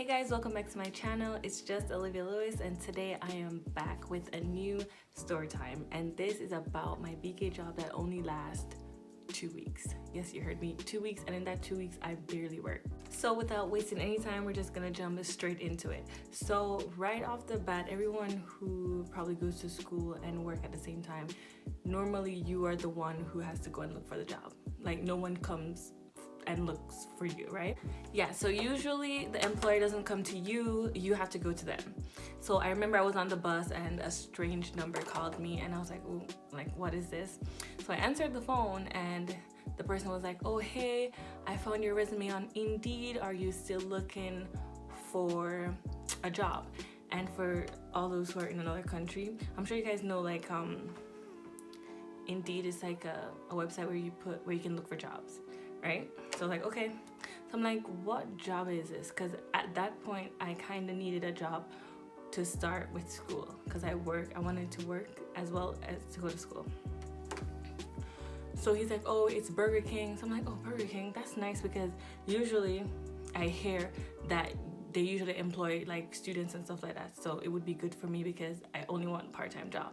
Hey guys, welcome back to my channel. It's just Olivia Lewis, and today I am back with a new story time, and this is about my BK job that only lasts 2 weeks. Yes, you heard me, 2 weeks, and in that 2 weeks I barely work. So without wasting any time, we're just gonna jump straight into it. So right off the bat, everyone who probably goes to school and work at the same time, normally you are the one who has to go and look for the job. Like, no one comes and looks for you, right? Yeah, so usually the employer doesn't come to you, you have to go to them. So I remember I was on the bus and a strange number called me, and I was like, ooh, like, what is this? So I answered the phone, and the person was like, oh, hey, I found your resume on Indeed. Are you still looking for a job? And for all those who are in another country, I'm sure you guys know, like, Indeed is like a website where you can look for jobs, right? So like, okay. So I'm like, what job is this? Because at that point I kind of needed a job to start with school, because I wanted to work as well as to go to school. So he's like, oh, it's Burger King. So I'm like, oh, Burger King, that's nice, because usually I hear that they usually employ like students and stuff like that, so it would be good for me because I only want a part-time job.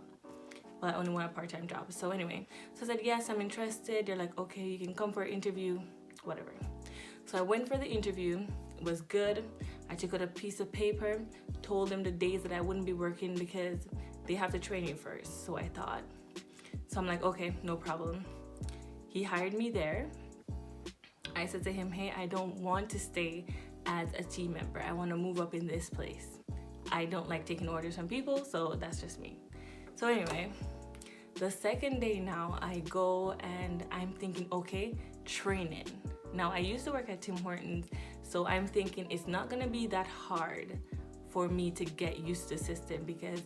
Well, I only want a part-time job. So anyway, so I said, yes, I'm interested. They're like, okay, you can come for an interview, whatever. So I went for the interview. It was good. I took out a piece of paper, told them the days that I wouldn't be working because they have to train you first. So I thought, so I'm like, okay, no problem. He hired me there. I said to him, hey, I don't want to stay as a team member. I want to move up in this place. I don't like taking orders from people, so that's just me. So anyway, the second day now, I go and I'm thinking, okay, training. Now I used to work at Tim Hortons, so I'm thinking it's not gonna be that hard for me to get used to the system, because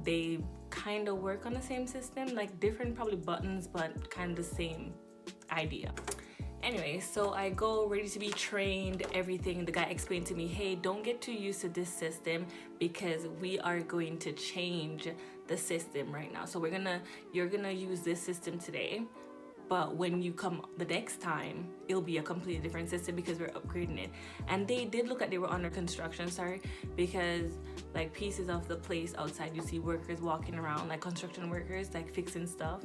they kind of work on the same system, like different probably buttons, but kind of the same idea. Anyway, so I go ready to be trained, everything. The guy explained to me, hey, don't get too used to this system because we are going to change the system right now. So you're gonna use this system today, but when you come the next time, it'll be a completely different system because we're upgrading it. And they did look like they were under construction, because like pieces of the place outside, you see workers walking around, like construction workers, like fixing stuff.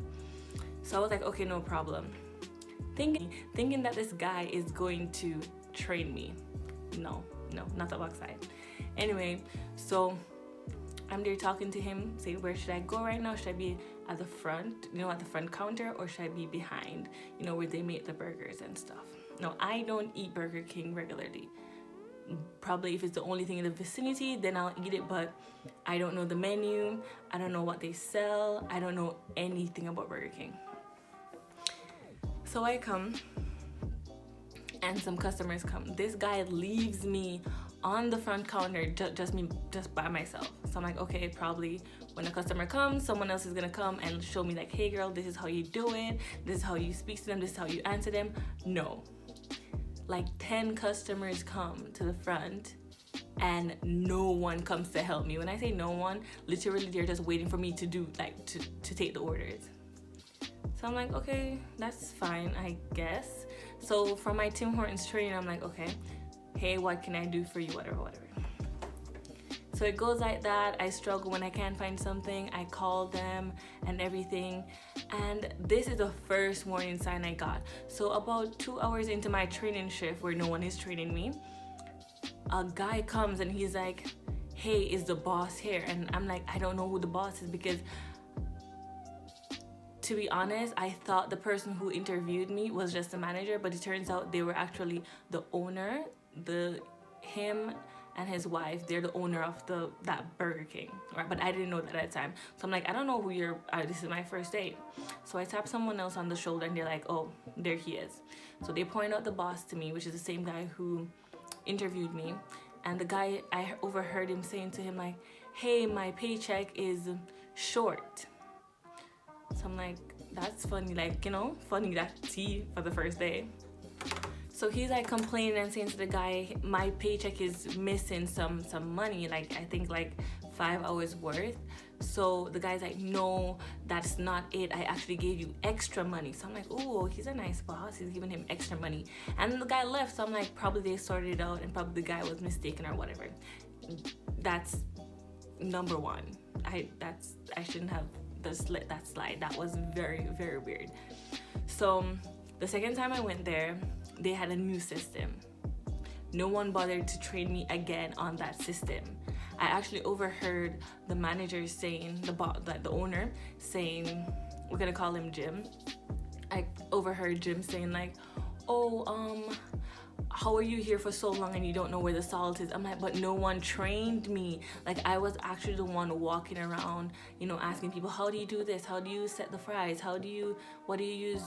So I was like, okay, no problem. Thinking that this guy is going to train me. No, not the backside. Anyway, so I'm there talking to him, saying, where should I go right now? Should I be at the front, at the front counter, or should I be behind, where they make the burgers and stuff? No, I don't eat Burger King regularly. Probably if it's the only thing in the vicinity, then I'll eat it, but I don't know the menu. I don't know what they sell. I don't know anything about Burger King. So I come, and some customers come. This guy leaves me on the front counter, just by myself. So I'm like, okay, probably when a customer comes, someone else is gonna come and show me like, hey girl, this is how you do it. This is how you speak to them. This is how you answer them. No, like 10 customers come to the front and no one comes to help me. When I say no one, literally they're just waiting for me to do to take the orders. So I'm like, okay, that's fine, I guess. So for my Tim Hortons training, I'm like, okay, hey, what can I do for you, whatever. So it goes like that. I struggle when I can't find something. I call them and everything. And this is the first warning sign I got. So about 2 hours into my training shift, where no one is training me, a guy comes and he's like, hey, is the boss here? And I'm like, I don't know who the boss is, because to be honest, I thought the person who interviewed me was just the manager, but it turns out they were actually the owner. Him and his wife, they're the owner of that Burger King, right? But I didn't know that at the time. So I'm like, I don't know who you're, this is my first date. So I tap someone else on the shoulder and they're like, oh, there he is. So they point out the boss to me, which is the same guy who interviewed me. And the guy, I overheard him saying to him like, hey, my paycheck is short. So I'm like, that's funny, like, funny that tea for the first day. So he's like complaining and saying to the guy, my paycheck is missing some money, like I think like 5 hours worth. So the guy's like, no, that's not it. I actually gave you extra money. So I'm like, oh, he's a nice boss. He's giving him extra money. And then the guy left. So I'm like, probably they sorted it out and probably the guy was mistaken or whatever. That's number one. I shouldn't have just let that slide. That was very, very weird. So the second time I went there, they had a new system. No one bothered to train me again on that system. I actually overheard the manager saying, the owner saying, we're gonna call him Jim. I overheard Jim saying like, oh, how are you here for so long and you don't know where the salt is? I'm like, but no one trained me. Like, I was actually the one walking around, asking people, how do you do this? How do you set the fries? What do you use?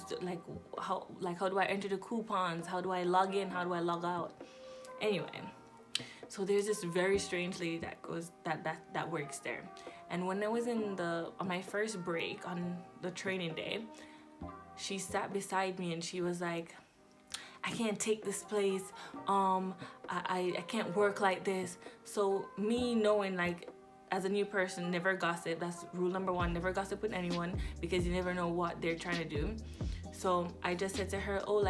How do I enter the coupons? How do I log in? How do I log out? Anyway, so there's this very strange lady that works there. And when I was on my first break on the training day, she sat beside me and she was like, I can't take this place. I can't work like this. So me knowing, like, as a new person, never gossip. That's rule number one. Never gossip with anyone because you never know what they're trying to do. So I just said to her, oh,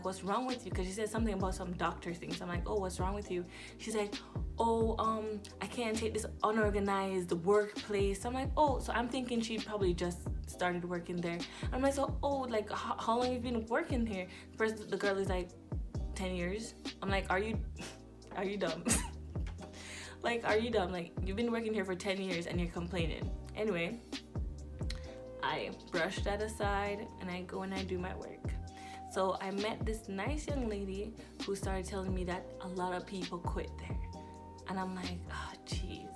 what's wrong with you? Because she said something about some doctor things. I'm like, oh, what's wrong with you? She's like, oh, I can't take this unorganized workplace. I'm like, oh, so I'm thinking she probably just started working there. I'm like, so, oh, like, how long have you been working here? First, the girl is like, 10 years. I'm like, are you dumb? Like, are you dumb? Like, you've been working here for 10 years and you're complaining. Anyway, I brush that aside and I go and I do my work. So I met this nice young lady who started telling me that a lot of people quit there. And I'm like, oh, jeez.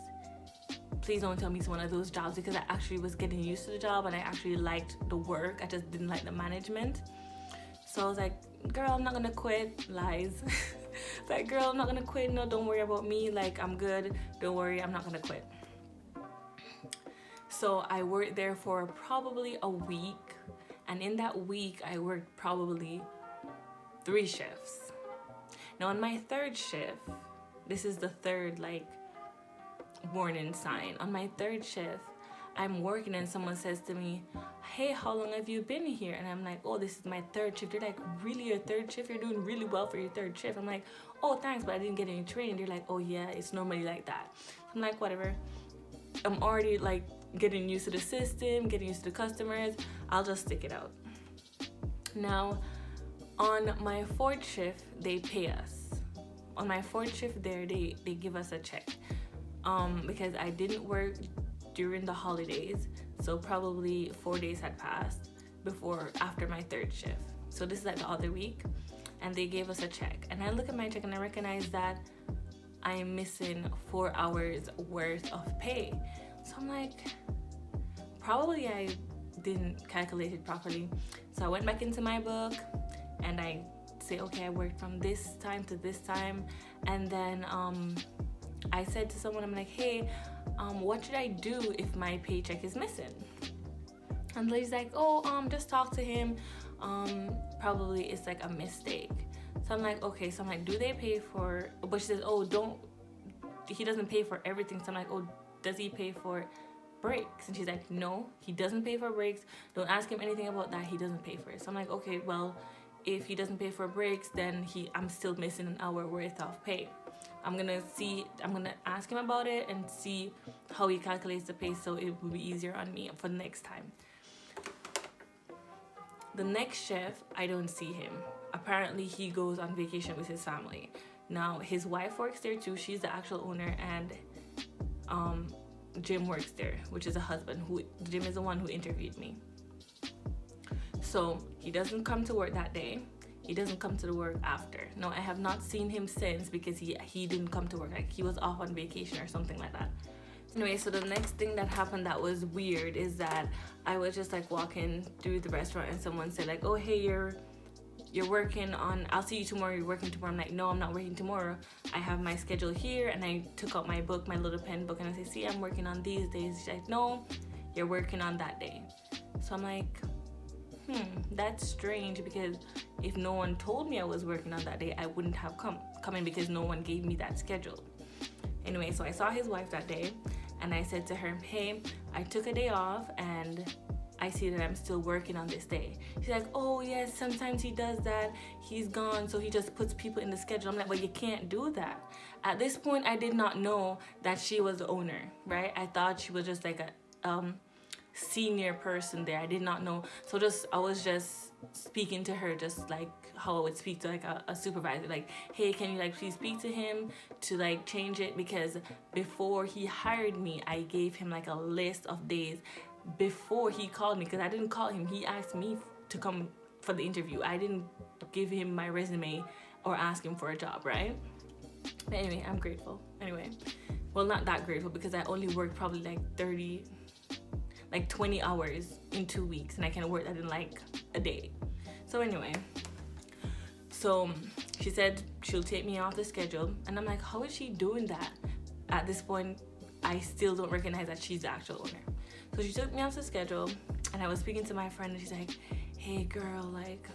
Please don't tell me it's one of those jobs, because I actually was getting used to the job and I actually liked the work. I just didn't like the management. So I was like, girl, I'm not gonna quit. Lies. Like, girl, I'm not gonna quit. No, don't worry about me. Like, I'm good. Don't worry, I'm not gonna quit. So I worked there for probably a week. And in that week, I worked probably 3 shifts. Now, on my third shift, this is the third, warning sign. On my third shift, I'm working and someone says to me, hey, how long have you been here? And I'm like, oh, this is my third shift. They're like, really, your third shift? You're doing really well for your third shift. I'm like, oh, thanks, but I didn't get any training. They're like, oh, yeah, it's normally like that. I'm like, whatever. I'm already, getting used to the system, getting used to the customers. I'll just stick it out. Now, on my 4th shift, they pay us. On my 4th shift there, they give us a check. Because I didn't work during the holidays, so probably 4 days had passed after my 3rd shift. So this is the other week, and they gave us a check. And I look at my check and I recognize that I'm missing 4 hours worth of pay. So I'm like, probably I didn't calculate it properly. So I went back into my book and I say, okay, I worked from this time to this time. And then I said to someone, I'm like, hey, what should I do if my paycheck is missing? And the lady's like, oh, just talk to him. Probably it's a mistake. So I'm like, okay. So I'm like, do they pay for, but she says, oh, he doesn't pay for everything. So I'm like, oh, does he pay for breaks? And she's like, no, he doesn't pay for breaks. Don't ask him anything about that. He doesn't pay for it. So I'm like, okay, well, if he doesn't pay for breaks, then I'm still missing an hour worth of pay. I'm gonna ask him about it and see how he calculates the pay, so it will be easier on me for the next time. The next shift, I don't see him. Apparently he goes on vacation with his family. Now his wife works there too. She's the actual owner, and Jim works there, which is a husband. Jim is the one who interviewed me. So he doesn't come to work that day. He doesn't come to the work after. No, I have not seen him since, because he didn't come to work. He was off on vacation or something like that. Anyway, so the next thing that happened that was weird is that I was just walking through the restaurant and someone said oh, hey, you're working on, I'll see you tomorrow, you're working tomorrow. I'm like, no, I'm not working tomorrow. I have my schedule here. And I took out my book, my little pen book, and I said, see, I'm working on these days. She's like, no, you're working on that day. So I'm like, that's strange, because if no one told me I was working on that day, I wouldn't have come in, because no one gave me that schedule. Anyway, so I saw his wife that day. and I said to her, hey, I took a day off and I see that I'm still working on this day. She's like, oh yes, sometimes he does that. He's gone, so he just puts people in the schedule. I'm like, but you can't do that. At this point, I did not know that she was the owner, right? I thought she was just like a senior person there. I did not know. So I was just speaking to her just like how I would speak to like a supervisor. Like, hey, can you like please speak to him to like change it? Because before he hired me, I gave him like a list of days before he called me, because I didn't call him. He asked me to come for the interview. I didn't give him my resume or ask him for a job, right? But anyway, I'm grateful. Anyway, well, not that grateful, because I only worked probably like 20 hours in 2 weeks, and I can work that in like a day. So anyway, so she said she'll take me off the schedule, and I'm like, how is she doing that? At this point, I still don't recognize that she's the actual owner. So she took me off the schedule, and I was speaking to my friend, and she's like, hey girl, like,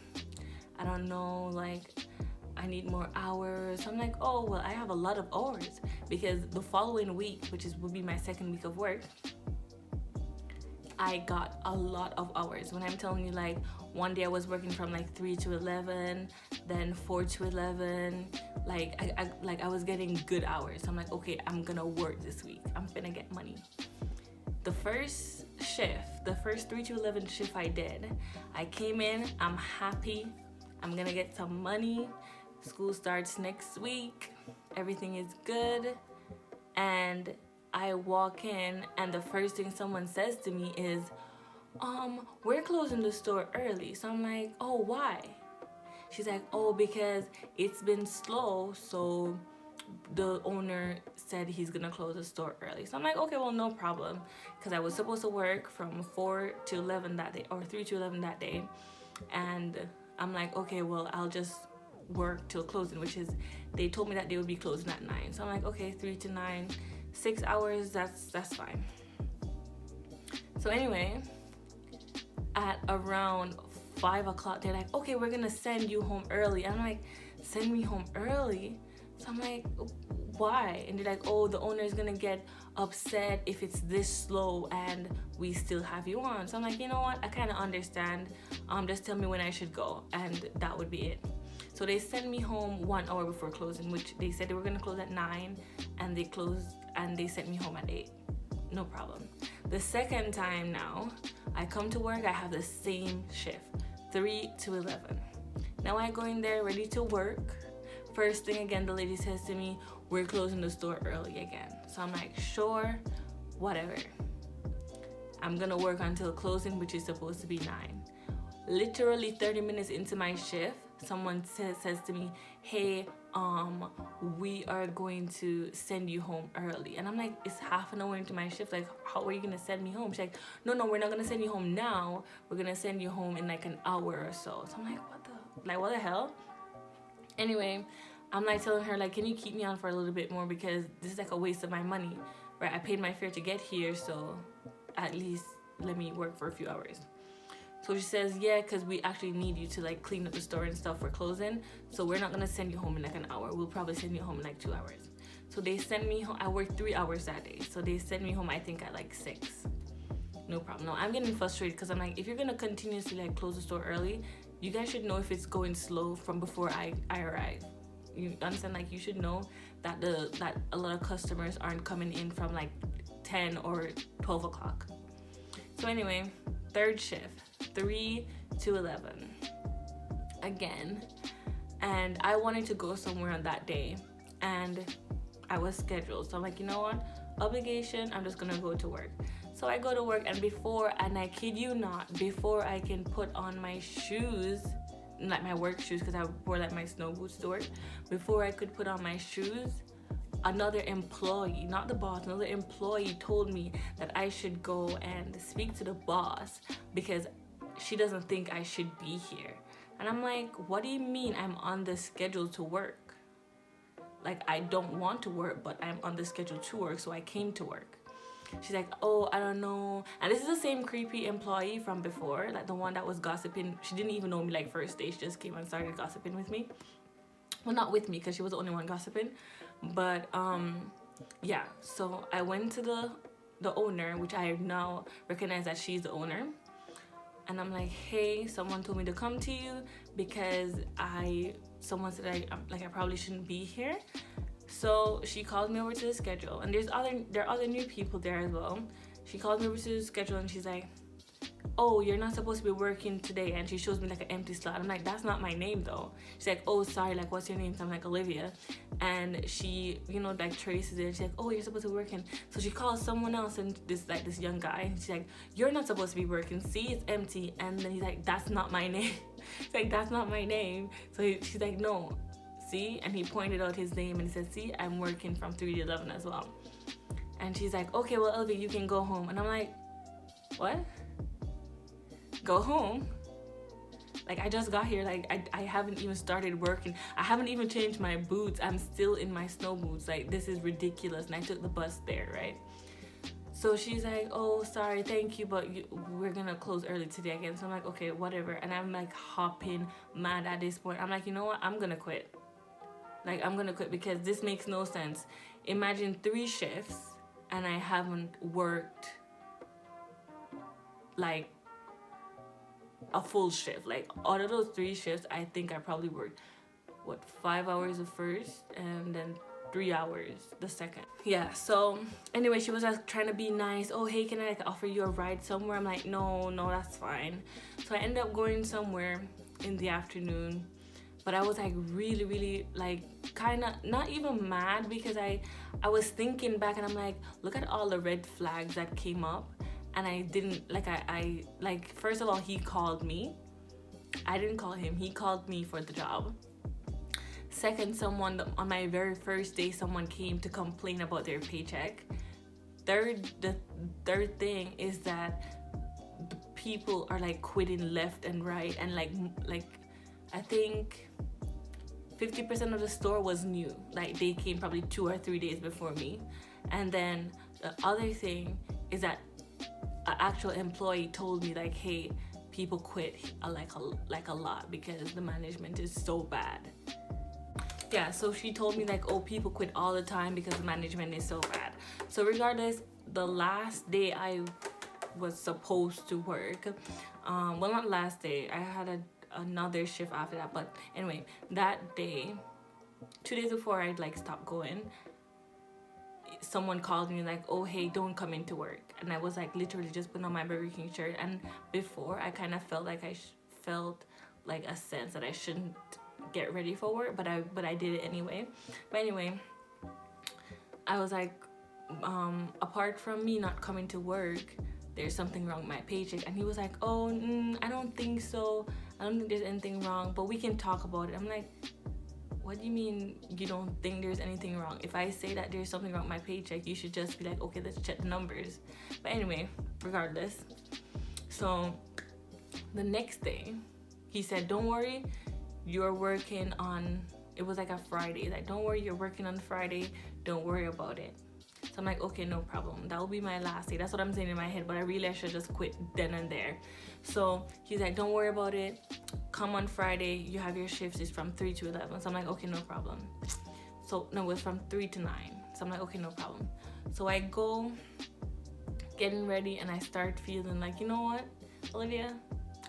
I don't know, like, I need more hours. So I'm like, oh, well, I have a lot of hours, because the following week, which would be my second week of work, I got a lot of hours. When I'm telling you, like, one day I was working from like 3 to 11, then 4 to 11. Like, I was getting good hours. So I'm like, okay, I'm gonna work this week. I'm gonna get money. The first 3 to 11 shift I did, I came in, I'm happy, I'm gonna get some money, school starts next week, everything is good, and I walk in, and the first thing someone says to me is, we're closing the store early. So I'm like, oh, why? She's like, oh, because it's been slow, so the owner said he's gonna close the store early. So I'm like, okay, well, no problem, because I was supposed to work from 4 to 11 that day, or 3 to 11 that day, and I'm like, okay, well, I'll just work till closing, which is, they told me that they would be closing at 9. So I'm like, okay, 3 to 9, 6 hours, that's fine. So anyway, at around 5 o'clock, they're like, okay, we're gonna send you home early. I'm like, send me home early? So I'm like, why? And they're like, oh, the owner is gonna get upset if it's this slow and we still have you on. So I'm like, you know what? I kind of understand. Just tell me when I should go, and that would be it. So they sent me home 1 hour before closing, which they said they were gonna close at 9, and they closed, and they sent me home at 8. No problem. The second time now, I come to work, I have the same shift, 3 to 11. Now I go in there ready to work. First thing again, the lady says to me, we're closing the store early again. So I'm like, sure, whatever. I'm gonna work until closing, which is supposed to be 9. Literally 30 minutes into my shift, someone says to me, hey, we are going to send you home early. And I'm like, it's half an hour into my shift, like, how are you gonna send me home? She's like, no, we're not gonna send you home now, we're gonna send you home in like an hour or so. So I'm like, what the hell? Anyway, I'm like telling her, like, can you keep me on for a little bit more, because this is like a waste of my money, right? I paid my fare to get here, so at least let me work for a few hours. So she says, yeah, because we actually need you to like clean up the store and stuff for closing, so we're not gonna send you home in like an hour, we'll probably send you home in like 2 hours. So they send me home. I worked 3 hours that day, so they send me home, I think, at like 6. No problem. No, I'm getting frustrated, because I'm like, if you're gonna continuously like close the store early, you guys should know if it's going slow from before I arrive. You understand? Like, you should know that that a lot of customers aren't coming in from like 10 or 12 o'clock. So anyway, third shift, 3 to 11 again, and I wanted to go somewhere on that day, and I was scheduled. So I'm like, you know what, obligation, I'm just gonna go to work. So I go to work, and I kid you not, before I can put on my shoes, like my work shoes, because I wore like my snow boots to work, before I could put on my shoes, another employee, not the boss, another employee told me that I should go and speak to the boss because she doesn't think I should be here. And I'm like, what do you mean I'm on the schedule to work? Like, I don't want to work, but I'm on the schedule to work, so I came to work. She's like, oh, I don't know. And this is the same creepy employee from before, like the one that was gossiping. She didn't even know me like first day. She just came and started gossiping with me. Well, not with me, because she was the only one gossiping. But yeah, so I went to the the owner, which I now recognize that she's the owner. And I'm like, hey, someone told me to come to you because someone said I probably shouldn't be here. So she called me over to the schedule, and there are other new people there as well. She called me over to the schedule, and she's like, oh, you're not supposed to be working today. And she shows me like an empty slot. I'm like, that's not my name though. She's like, oh, sorry, like, what's your name? So I'm like, Olivia. And she, like, traces it. She's like, oh, you're supposed to be working. So she calls someone else, and this young guy, and she's like, you're not supposed to be working. See, it's empty. And then he's like, that's not my name. She's like, that's not my name. So she's like, no, see? And he pointed out his name, and he said, see, I'm working from 3 to 11 as well. And she's like, okay, well, Elvie, you can go home. And I'm like, what? Go home? Like, I just got here. Like, I haven't even started working. I haven't even changed my boots. I'm still in my snow boots. Like, this is ridiculous. And I took the bus there, right? So she's like, oh, sorry, thank you, but we're gonna close early today again. So I'm like, okay, whatever. And I'm like hopping mad at this point. I'm like, you know what? I'm gonna quit. Like, I'm gonna quit because this makes no sense. Imagine 3 shifts and I haven't worked like a full shift. Like, out of those 3 shifts, I think I probably worked 5 hours the first and then 3 hours the second. Yeah, so anyway, she was like trying to be nice. Oh, hey, can I like offer you a ride somewhere? I'm like, no, that's fine. So I ended up going somewhere in the afternoon, but I was like really like kind of not even mad because I was thinking back, and I'm like, look at all the red flags that came up. And I didn't, like, I first of all, he called me. I didn't call him. He called me for the job. Second, on my very first day, someone came to complain about their paycheck. The third thing is that the people are, like, quitting left and right. And, like I think 50% of the store was new. Like, they came probably 2 or 3 days before me. And then the other thing is that an actual employee told me, like, hey, people quit like a lot because the management is so bad. Yeah, so she told me, like, oh, people quit all the time because the management is so bad. So regardless, the last day I was supposed to work, well, not last day, I had another shift after that, but anyway, that day, 2 days before I'd like stopped going, someone called me like, oh, hey, don't come into work. And I was like literally just putting on my Burger King shirt. And before, I kind of felt like felt like a sense that I shouldn't get ready for work, but I did it anyway. But anyway, I was like, apart from me not coming to work, there's something wrong with my paycheck. And he was like, oh, I don't think so. I don't think there's anything wrong, but we can talk about it. I'm like, what do you mean you don't think there's anything wrong? If I say that there's something wrong with my paycheck, you should just be like, okay, let's check the numbers. But anyway, regardless. So the next day, he said, don't worry, you're working on, it was like a Friday. Like, don't worry, you're working on Friday. Don't worry about it. So I'm like, okay, no problem. That will be my last day. That's what I'm saying in my head, but I should just quit then and there. So he's like, don't worry about it. Come on Friday. You have your shifts. It's from 3 to 11. So I'm like, okay, no problem. So no, it was from 3 to 9. So I'm like, okay, no problem. So I go getting ready, and I start feeling like, you know what, Olivia,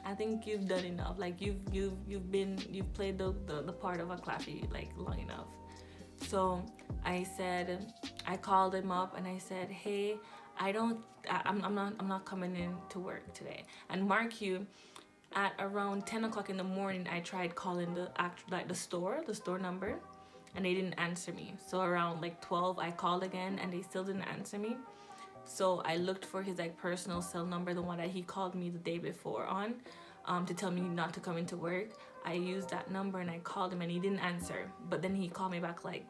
I think you've done enough. Like, you've played the part of a clappy like long enough. So I called him up and I said, hey, I'm not coming in to work today. And mark you, at around 10 o'clock in the morning, I tried calling the store number, and they didn't answer me. So around like 12, I called again, and they still didn't answer me. So I looked for his like personal cell number, the one that he called me the day before on, to tell me not to come into work. I used that number and I called him, and he didn't answer. But then he called me back like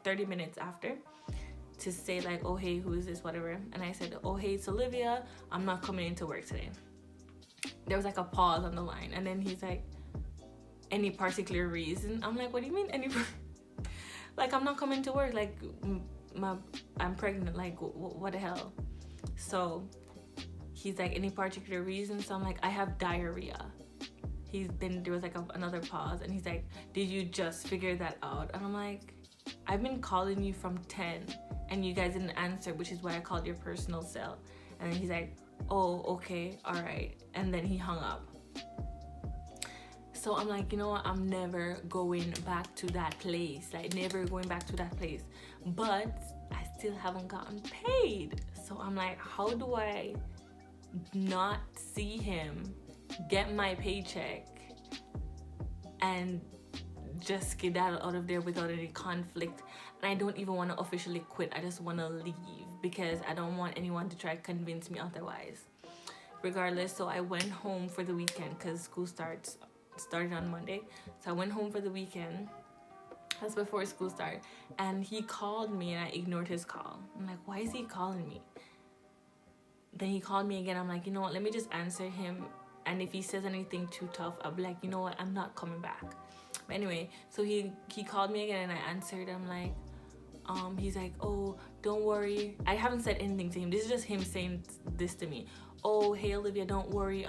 30 minutes after to say like, oh, hey, who is this, whatever. And I said, oh, hey, it's Olivia. I'm not coming into work today. There was like a pause on the line, and then he's like, any particular reason? I'm like, what do you mean any? Like, I'm not coming to work. Like, I'm pregnant. Like, what the hell? So he's like, any particular reason? So I'm like, I have diarrhea. Then there was like another pause, and he's like, did you just figure that out? And I'm like, I've been calling you from 10 and you guys didn't answer, which is why I called your personal cell. And then he's like, oh, okay, all right. And then he hung up. So I'm like, you know what? I'm never going back to that place. Like, never going back to that place. But I still haven't gotten paid. So I'm like, how do I not see him, get my paycheck, and just skedaddle out of there without any conflict? And I don't even want to officially quit. I just want to leave because I don't want anyone to try to convince me otherwise. Regardless, so I went home for the weekend because school started on Monday. So I went home for the weekend. That's before school started. And he called me and I ignored his call. I'm like, why is he calling me? Then he called me again. I'm like, you know what? Let me just answer him. And if he says anything too tough, I'll be like, you know what? I'm not coming back. But anyway, so he called me again and I answered. I'm like, he's like, oh, don't worry. I haven't said anything to him. This is just him saying this to me. Oh, hey Olivia, don't worry.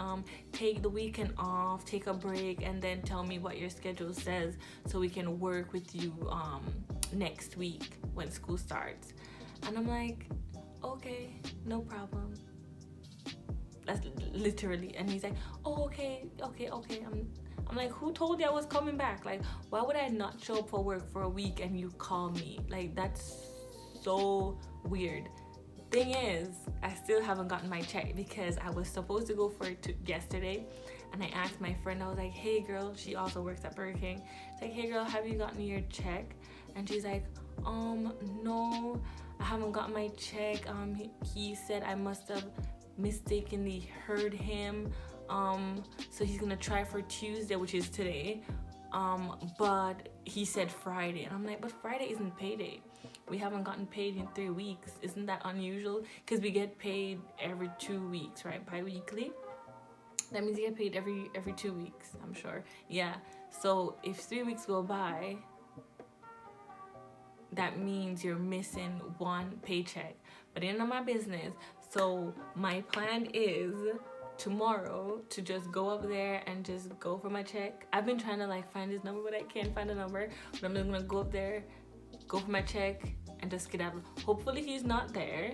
Take the weekend off, take a break, and then tell me what your schedule says so we can work with you next week when school starts. And I'm like, okay, no problem. That's literally. And he's like, oh, okay. I'm like, who told you I was coming back? Like, why would I not show up for work for a week and you call me? Like, that's so weird. Thing is, I still haven't gotten my check because I was supposed to go for it yesterday. And I asked my friend, I was like, hey girl, she also works at Burger King. It's like, hey girl, have you gotten your check? And she's like, no, I haven't got my check. He said I must have mistakenly heard him. So he's gonna try for Tuesday, which is today. But he said Friday. And I'm like, but Friday isn't payday. We haven't gotten paid in 3 weeks. Isn't that unusual? Because we get paid every 2 weeks, right? Bi-weekly. That means you get paid every 2 weeks, I'm sure. Yeah. So if 3 weeks go by, that means you're missing one paycheck. But it ain't none of my business. So my plan is tomorrow to just go up there and just go for my check. I've been trying to like find his number, but I can't find the number. But I'm just gonna go up there, go for my check, and just skedaddle. Hopefully he's not there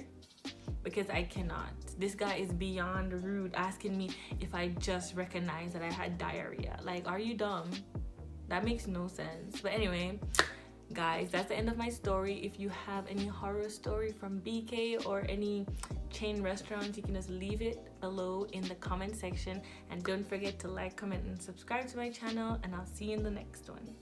because I cannot. This guy is beyond rude, asking me if I just recognized that I had diarrhea. Like, are you dumb? That makes no sense. But anyway, guys, that's the end of my story. If you have any horror story from BK or any chain restaurants, you can just leave it below in the comment section. And don't forget to like, comment, and subscribe to my channel. And I'll see you in the next one.